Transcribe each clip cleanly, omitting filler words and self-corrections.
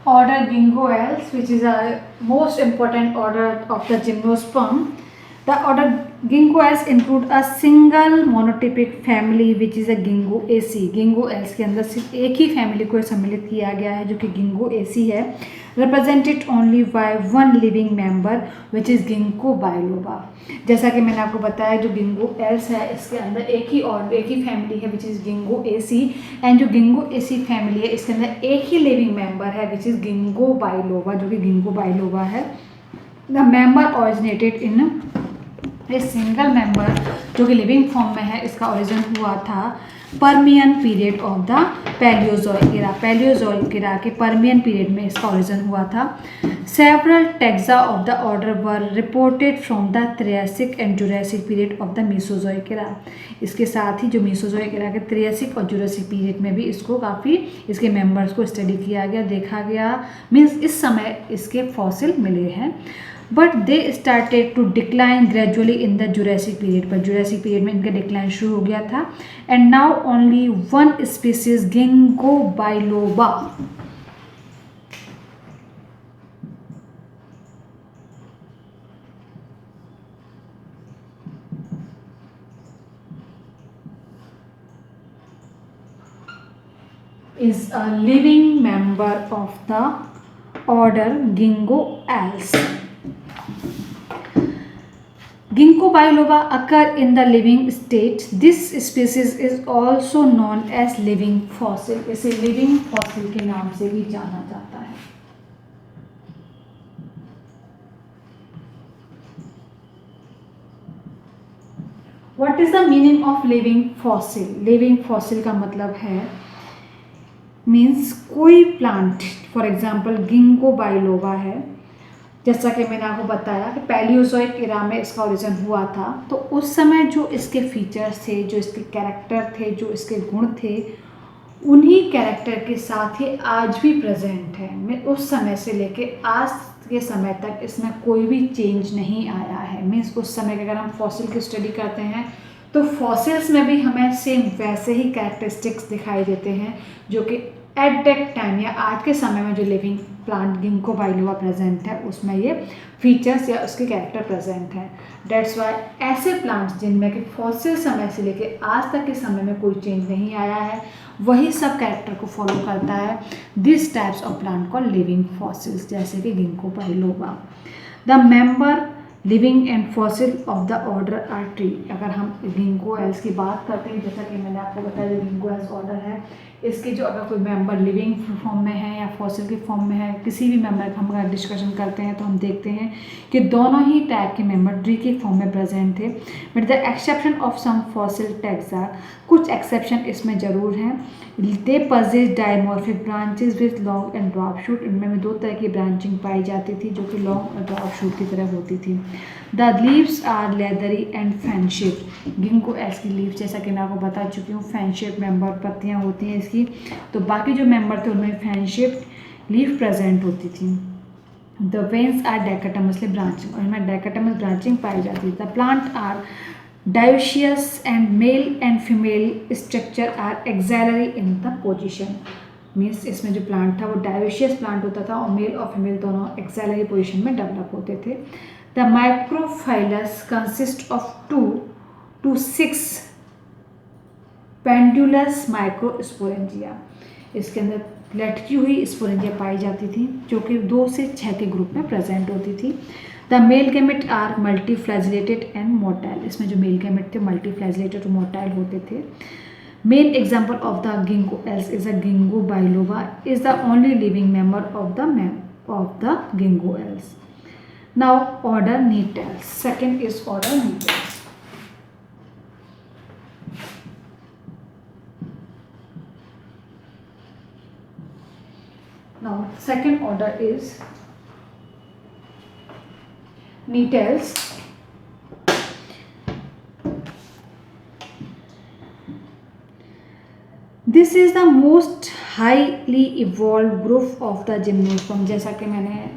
order Gingoels, which is a most important order of the gymnosperm. The order Gingoels include a single monotypic family which is a Gingoaceae. Gingoels के अंदर सिर्फ एक ही family को सम्मिलित किया गया है जो कि Gingoaceae है, represented only by one living member which is Ginkgo biloba. जैसा कि मैंने आपको बताया जो Gingoels है इसके अंदर एक ही फैमिली है which is Gingoaceae, एंड जो Gingoaceae फैमिली है इसके अंदर एक ही लिविंग मेंबर है which is Ginkgo biloba, जो कि Ginkgo biloba है. The member originated in a single member जो कि लिविंग फॉर्म में है. इसका ओरिजिन हुआ था Permian period of the Paleozoic era. Paleozoic era के पर्मियन पीरियड में इसका ओरिजिन हुआ था. Several taxa of the order were reported from the Triassic and Jurassic period of the Mesozoic era. इसके साथ ही जो मीसोजोइक एरा के त्रियासिक और जुरासिक पीरियड में भी इसको काफ़ी इसके मेंबर्स को स्टडी किया गया, देखा गया. मीन्स इस समय इसके फॉसिल मिले हैं. But they started to decline gradually in the Jurassic period. पर जुरासिक पीरियड में इनका डिक्लाइन शुरू हो गया था. And now only one species ginkgo biloba is a living member of the order Gingoels. Ginkgo biloba occur in the living state. This species is also known as living fossil. इसे living fossil के नाम से भी जाना जाता है. What is the meaning of living fossil? Living fossil का मतलब है मीन्स कोई plant, for example ginkgo biloba है, जैसा कि मैंने आपको बताया कि पैलियोजोइक एरा में इसका ओरिजिन हुआ था. तो उस समय जो इसके फीचर्स थे, जो इसके कैरेक्टर थे, जो इसके गुण थे, उन्हीं कैरेक्टर के साथ ही आज भी प्रेजेंट है. मैं उस समय से लेके आज के समय तक इसमें कोई भी चेंज नहीं आया है. मीन्स उस समय के अगर हम फॉसिल की स्टडी करते हैं तो फॉसिल्स में भी हमें सेम वैसे ही कैरेक्टरिस्टिक्स दिखाई देते हैं जो कि एट दैट टाइम या आज के समय में जो living plant ginkgo biloba present है उसमें ये फीचर्स या उसके कैरेक्टर प्रेजेंट हैं. डेट्स वाई ऐसे प्लांट्स जिनमें कि फॉसिल समय से लेके आज तक के समय में कोई चेंज नहीं आया है, वही सब कैरेक्टर को फॉलो करता है. This types of plant call living fossils, जैसे कि ginkgo biloba. The member living and fossil of the order are tree. अगर हम गिंकोएल्स की बात करते हैं, जैसा कि मैंने आपको बताया जो गिंकोएल्स ऑर्डर है, इसके जो अगर कोई मेंबर लिविंग फॉर्म में है या फॉसिल के फॉर्म में है, किसी भी मेंबर का हम अगर डिस्कशन करते हैं तो हम देखते हैं कि दोनों ही टाइप के मेंबर ट्री के फॉर्म में प्रेजेंट थे. But the exception of some fossil taxa, कुछ एक्सेप्शन इसमें ज़रूर हैं. They possess dimorphic branches with long and drop shoot. इनमें भी दो तरह की ब्रांचिंग पाई जाती थी जो कि लॉन्ग और ड्रॉप शूट की तरह होती थी. The leaves are leathery and fan shape. Ginkgoales की लीव्स जैसा कि मैं आपको बता चुकी हूँ फैन शेप मेंबर पत्तियाँ होती हैं इसकी. तो बाकी जो मेंबर थे उनमें फैन शेप लीफ प्रेजेंट होती थी. The veins are dichotomously branching, और इनमें डाइकोटमस ब्रांचिंग पाई जाती है. The plant are dioecious and male and female structure are axillary in the position. Means इसमें जो प्लांट था वो डायोशियस प्लांट होता था और मेल और फीमेल दोनों एक्सेलरी पोजीशन में डेवलप होते थे. The microphylls consist of 2 to 6 pendulous microsporangia. इसके अंदर लटकी हुई स्पोरेंजिया पाई जाती थी जो कि 2 से 6 के ग्रुप में प्रेजेंट होती थी. The male gamete are multiflagellated and motile. इसमें जो मेल गैमेट थे मल्टीफ्लैजिलेटेड और मोटाइल होते थे. Main example of the Ginkgoales is a Ginkgo biloba is the only living member of the Ginkgoales. Now order Gnetales. Second is order Gnetales. Now second order is Nettles. This is the most highly evolved group of the gymnosperm. जैसा कि मैंने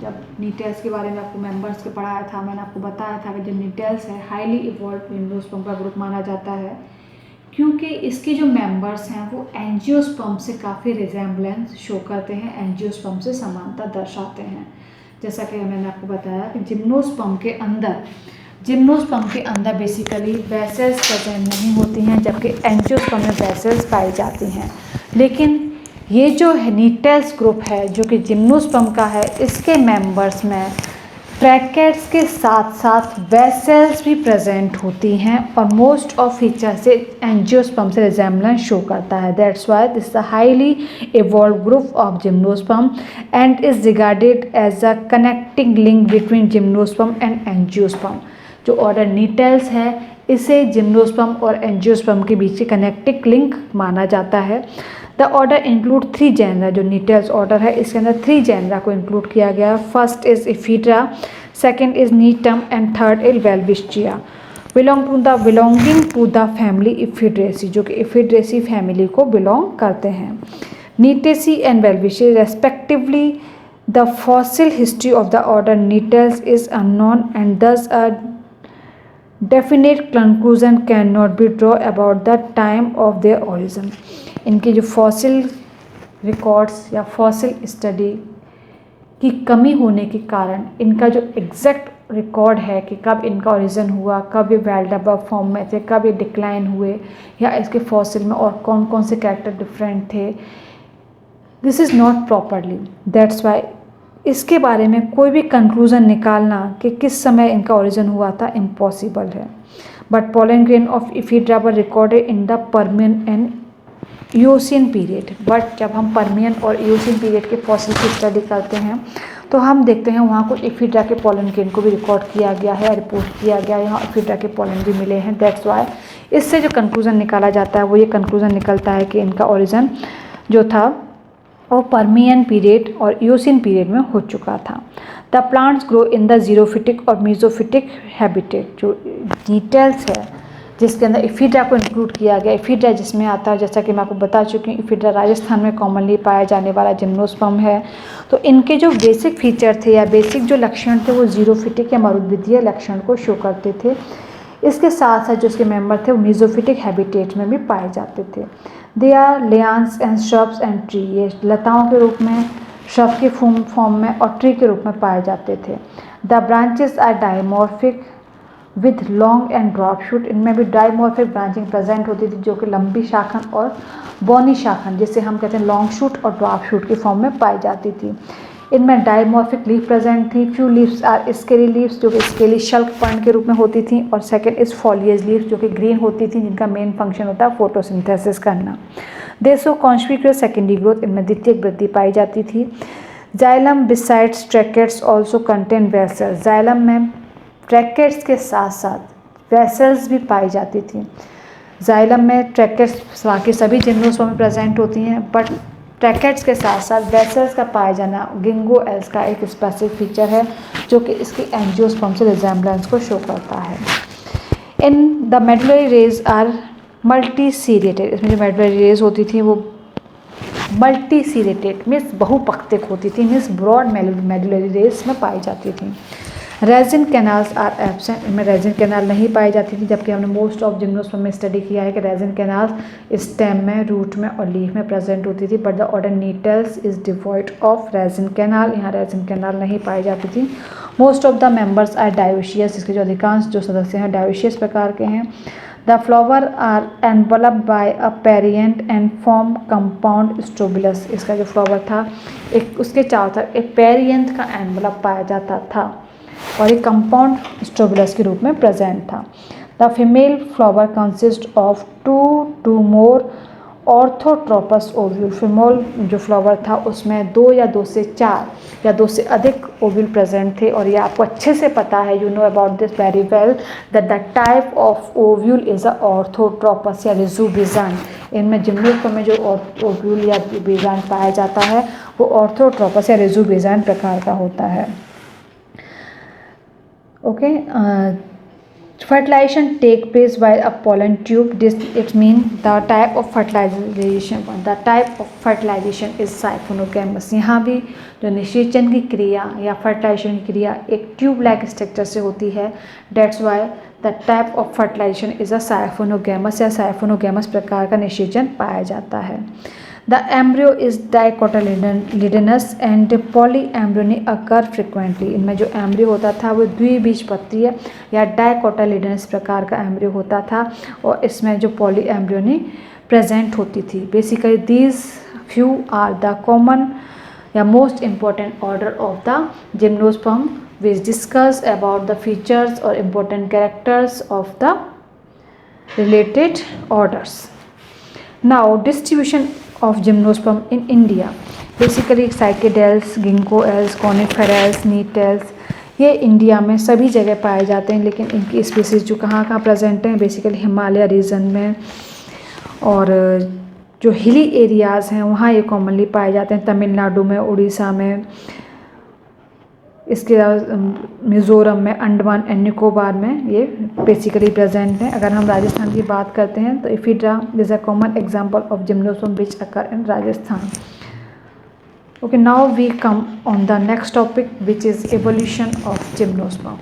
जब Gnetales के बारे में आपको members के पढ़ाया था, मैंने आपको बताया था कि जो नीटेल्स है हाईली इवॉल्व जिम्नोस्पर्म का ग्रुप माना जाता है क्योंकि इसके जो मेंबर्स हैं वो एंजियोस्पर्म से काफ़ी रिजेम्बलेंस शो करते हैं, एंजियोस्पर्म से समानता दर्शाते हैं। जैसा कि मैंने आपको बताया कि जिम्नोस्पर्म के अंदर बेसिकली वेसल्स प्रेजेंट नहीं होती हैं, जबकि एंजियोस्पर्म में वेसल्स पाई जाती हैं। लेकिन ये जो नीटल्स ग्रुप है जो कि जिम्नोस्पर्म का है, इसके मेंबर्स में ट्रैकेट्स के साथ साथ वेसल्स भी प्रेजेंट होती हैं और मोस्ट ऑफ फीचर से एंजियोस्पर्म से रिजेम्बलेंस शो करता है। That's why this is a highly evolve group of gymnosperm and is regarded as a connecting link between gymnosperm and angiosperm. जो ऑर्डर नीटल्स है इसे जिम्नोस्पर्म और एंजियोस्पर्म के बीच connecting link माना जाता है। द ऑर्डर इंक्लूड 3 जेनरा, जो नीटल्स order है इसके अंदर 3 जेनरा को इंक्लूड किया गया। First is Ephedra, second is Gnetum and third is Welwitschia. Belonging to the family Ephedraceae, जो कि इफिड्रेसी फैमिली को बिलोंग करते हैं। Gnetaceae and Welwitschia respectively. The fossil history of the order Gnetales is unknown and thus a definite conclusion cannot be drawn about the time of their origin। इनके जो fossil records या fossil study की कमी होने के कारण इनका जो एग्जैक्ट रिकॉर्ड है कि कब इनका ओरिजिन हुआ, कब ये वेल डेवलप फॉर्म में थे, कब ये डिक्लाइन हुए, या इसके फॉसिल में और कौन कौन से कैरेक्टर डिफरेंट थे, this is not properly. That's why इसके बारे में कोई भी कंक्लूजन निकालना कि किस समय इनका ओरिजिन हुआ था इम्पॉसिबल है। But pollen grain of Ephedra were recorded in the Permian and Eocene period. But जब हम पर्मियन और ईओसिन पीरियड के फॉसिल की स्टडी करते हैं तो हम देखते हैं वहाँ कुछ इफिड्रा के पोलन ग्रेन को भी रिकॉर्ड किया गया है, रिपोर्ट किया गया है, यहाँ इफिड्रा के पोलन भी मिले हैं। दैट्स वाई इससे जो कंक्लूजन निकाला जाता है वो ये कंक्लूजन निकलता है कि इनका ओरिजिन जो था वो पर्मियन पीरियड और ईओसिन पीरियड में हो चुका था। The plants grow in the xerophytic और मीजोफिटिक हैबिटेट। जो नीटल्स है जिसके अंदर इफिड्रा को इंक्लूड किया गया, इफिड्रा जिसमें आता है, जैसा कि मैं आपको बता चुकी हूँ, इफिड्रा राजस्थान में कॉमनली पाया जाने वाला जिम्नोस्पर्म है। तो इनके जो बेसिक फीचर थे या बेसिक जो लक्षण थे वो जीरोफिटिक या मरुद्वितीय लक्षण को शो करते थे। इसके साथ साथ जो उसके मेंबर थे वो मीजोफिटिक हैबिटेट में भी पाए जाते थे। They are lianas and shrubs and tree, ये लताओं के रूप में, श्रब के फॉर्म में और ट्री के रूप में पाए जाते थे। The branches are dimorphic with long and drop shoot, इनमें भी डायमॉर्फिक ब्रांचिंग प्रेजेंट होती थी जो कि लंबी शाखन और बौनी शाखन जिसे हम कहते हैं लॉन्ग शूट और ड्रॉप शूट के फॉर्म में पाई जाती थी। इनमें डायमॉर्फिक लीफ प्रेजेंट थी। Few leaves are scaly leaves जो कि स्केली शल्क पर्ण के रूप में होती थी, और सेकंड इज फॉलिएज लीव्स जो कि ग्रीन होती थी जिनका मेन फंक्शन होता है फोटोसिंथेसिस करना। दे शो कॉन्स्पिक्यूअस सेकेंडरी ग्रोथ, इनमें द्वितीयक वृद्धि पाई जाती थी। Xylem besides tracheids also contain vessels, xylem में ट्रैकेट्स के साथ साथ वेसल्स भी पाई जाती थी। जाइलम में ट्रैकेट्स बाकी सभी जिम्नोस्पर्म में प्रेजेंट होती हैं, बट ट्रैकेट्स के साथ साथ वेसल्स का पाया जाना गिंगो एल्स का एक स्पेसिफिक फीचर है जो कि इसकी एंजियोस्पर्म से रिजेम्बलेंस को शो करता है। In the medullary rays are multiseriate, इसमें जो मेडुलरी रेज होती थी वो मल्टीसीरेटेड मीन्स बहुपक्तिक होती थी, मीन्स ब्रॉड मेडुलरी रेज में पाई जाती थी। रेजिन कैनाल्स आर एब्सेंट, इनमें रेजिन कैनाल नहीं पाई जाती थी, जबकि हमने मोस्ट ऑफ जिम्नोस्पर्म में स्टडी किया है कि रेजिन कैनाल स्टेम में, रूट में और लीफ में प्रेजेंट होती थी। But the order Gnetales is devoid of resin canal, यहाँ रेजिन कैनाल नहीं पाई जाती थी। Most of the members are dioecious, इसके जो अधिकांश जो सदस्य हैं डायोशियस प्रकार के हैं। The flower are enveloped by a perianth and form compound strobilus, इसका जो फ्लावर था एक उसके चारों तरफ एक पेरिएंट का एनवलप पाया जाता था और एक कंपाउंड स्ट्रोबिलस के रूप में प्रेजेंट था। The female flower consist of 2 to more orthotropous ovule, female जो फ्लावर था उसमें 2 या 2 से 4 या 2 से अधिक ओव्यूल प्रेजेंट थे। और ये आपको अच्छे से पता है, you know about this very well, that the type of ovule is a orthotropous या रिजोबिजान। इनमें जिम्नोस्पर्म में जो ओव्यूल या बीजान पाया जाता है वो ऑर्थोट्रोपस या रिजोबिजान प्रकार का होता है। Okay, fertilization take place by a pollen tube. This it means the type of fertilization. The type of fertilization is siphonogamy. यहाँ भी जो निषेचन की क्रिया या फर्टिलाइजेशन की क्रिया एक ट्यूब लाइक स्ट्रक्चर से होती है। That's why the type of fertilization is a siphonogamous या साइफोनोगैमस प्रकार का निषेचन पाया जाता है। The embryo is dicotyledonous and polyembryony occur frequently. इनमें जो एम्ब्रियो होता था वो द्विबीजपत्रीय या डाइकोटालिडनस प्रकार का एम्ब्रियो होता था और इसमें जो पॉलीएम्ब्रियोनी प्रेजेंट होती थी। Basically these few are the common या most important order of the gymnosperm which discuss about the features or important characters of the related orders. Now distribution of gymnosperm in India. Basically psychedels, ginkgoels, coniferous, needles ये India में सभी जगह पाए जाते हैं, लेकिन इनकी स्पीसीज जो कहाँ कहाँ प्रेजेंट हैं, बेसिकली हिमालय रीजन में और जो हिली एरियाज़ हैं वहाँ ये कॉमनली पाए जाते हैं, तमिलनाडु में, उड़ीसा में, इसके अलावा मिज़ोरम में, अंडमान एंड निकोबार में ये बेसिकली प्रेजेंट हैं। अगर हम राजस्थान की बात करते हैं तो Ephedra is a common example of gymnosperm which occur in Rajasthan. Okay, now we come on the next topic which is evolution of gymnosperm.